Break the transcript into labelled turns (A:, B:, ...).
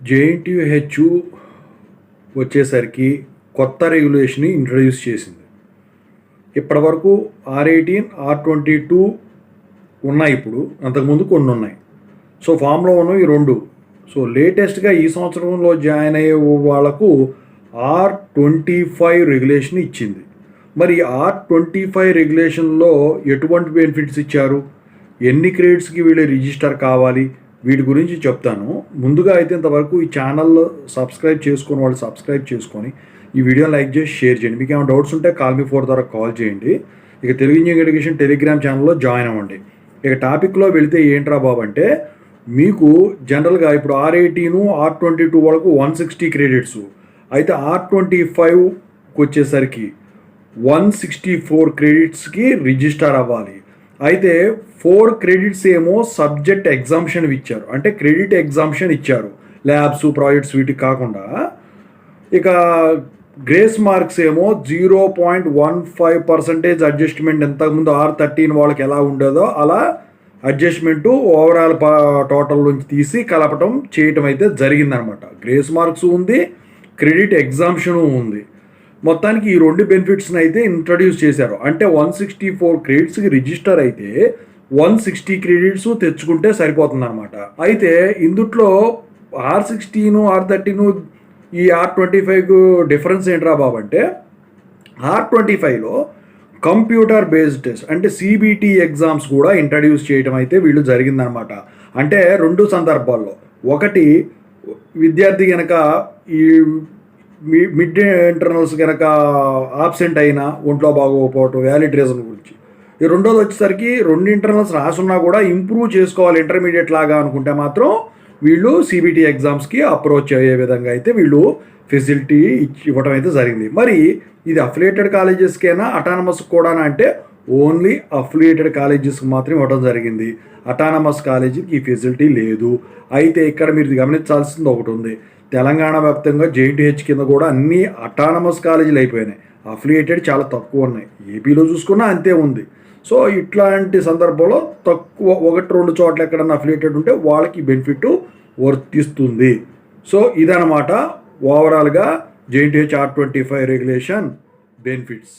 A: JNTUH వచ్చేసరికి కొత్త regulation introduce చేసింది. ఇప్పటివరకు R18, R22 ఉన్నాయి. ఇప్పుడు అంతకుముందు కొన్ని ఉన్నాయి. సో ఫామ్లో ఉన్నవి ఈ రెండు. సో లేటెస్ట్గా ఈ సంవత్సరంలో జాయిన్ అయ్యే వాళ్ళకు R25 రెగ్యులేషన్ ఇచ్చింది. మరి R25 రెగ్యులేషన్లో ఎటువంటి బెనిఫిట్స్ ఇచ్చారు, ఎన్ని క్రెడిట్స్కి వీళ్ళు రిజిస్టర్ కావాలి, వీటి గురించి చెప్తాను. ముందుగా అయితే ఇంతవరకు ఈ ఛానల్ సబ్స్క్రైబ్ చేసుకుని వాళ్ళు సబ్స్క్రైబ్ చేసుకొని ఈ వీడియోని లైక్ చేసి షేర్ చేయండి. మీకు ఏమైనా డౌట్స్ ఉంటే కాల్ మీ 4 ద్వారా కాల్ చేయండి. ఇక తెలుగు ఇంజనీరింగ్ ఎడ్యుకేషన్ టెలిగ్రామ్ ఛానల్లో జాయిన్ అవ్వండి. ఇక టాపిక్లో వెళితే ఏంట్రా బాబు అంటే, మీకు జనరల్గా ఇప్పుడు R18, R22 వరకు 160 క్రెడిట్స్, అయితే R25కి వచ్చేసరికి 164 క్రెడిట్స్కి రిజిస్టర్ అవ్వాలి. అయితే 4 క్రెడిట్స్ ఏమో సబ్జెక్ట్ ఎగ్జామ్షన్ ఇచ్చారు, అంటే క్రెడిట్ ఎగ్జామ్షన్ ఇచ్చారు ల్యాబ్స్, ప్రాజెక్ట్స్ వీటికి కాకుండా. ఇక గ్రేస్ మార్క్స్ ఏమో 0.15% అడ్జస్ట్మెంట్, ఇంతకుముందు R13 వాళ్ళకి ఎలా ఉండేదో అలా అడ్జస్ట్మెంటు ఓవరాల్ టోటల్ నుంచి తీసి కలపటం చేయటం అయితే జరిగిందనమాట. గ్రేస్ మార్క్స్ ఉంది, క్రెడిట్ ఎగ్జామ్షను ఉంది. మొత్తానికి ఈ రెండు బెనిఫిట్స్ని అయితే ఇంట్రడ్యూస్ చేశారు. అంటే 164 క్రెడిట్స్కి రిజిస్టర్ అయితే 160 క్రెడిట్స్ తెచ్చుకుంటే సరిపోతుంది అనమాట. అయితే ఇందుట్లో R16, R13, ఈ R25కు డిఫరెన్స్ ఏంట్రా బాబు అంటే, R25లో కంప్యూటర్ బేస్డ్ టెస్ట్ అంటే CBT ఎగ్జామ్స్ కూడా ఇంట్రడ్యూస్ చేయడం అయితే వీళ్ళు జరిగిందనమాట. అంటే రెండు సందర్భాల్లో, ఒకటి విద్యార్థి కనుక ఈ మిడ్ ఇంటర్నల్స్ కనుక ఆబ్సెంట్ అయినా, ఒంట్లో బాగోకపోవటం, వ్యాలిడ్ రీజన్ గురించి. ఈ రెండోది వచ్చేసరికి 2 ఇంటర్నల్స్ రాసున్నా కూడా ఇంప్రూవ్ చేసుకోవాలి ఇంటర్మీడియట్ లాగా అనుకుంటే మాత్రం వీళ్ళు CBT ఎగ్జామ్స్కి అప్రోచ్ అయ్యే విధంగా అయితే వీళ్ళు ఫెసిలిటీ ఇవ్వడం అయితే జరిగింది. మరి ఇది అఫిలియేటెడ్ కాలేజెస్కైనా అటానమస్ కూడా అంటే ఓన్లీ అఫిలియేటెడ్ కాలేజెస్కి మాత్రం ఇవ్వడం జరిగింది. అటానమస్ కాలేజీకి ఈ ఫెసిలిటీ లేదు. అయితే ఇక్కడ మీరు గమనించాల్సింది ఒకటి ఉంది. తెలంగాణ వ్యాప్తంగా JNTH కింద కూడా అన్ని అటానమస్ కాలేజీలు అయిపోయినాయి, అఫిలియేటెడ్ చాలా తక్కువ ఉన్నాయి. ఏపీలో చూసుకున్నా అంతే ఉంది. సో ఇట్లాంటి సందర్భంలో తక్కువ 1-2 చోట్ల ఎక్కడన్నా అఫిలియేటెడ్ ఉంటే వాళ్ళకి బెనిఫిట్ వర్తిస్తుంది. సో ఇదనమాట ఓవరాల్గా JNTH R25 రెగ్యులేషన్ బెనిఫిట్స్.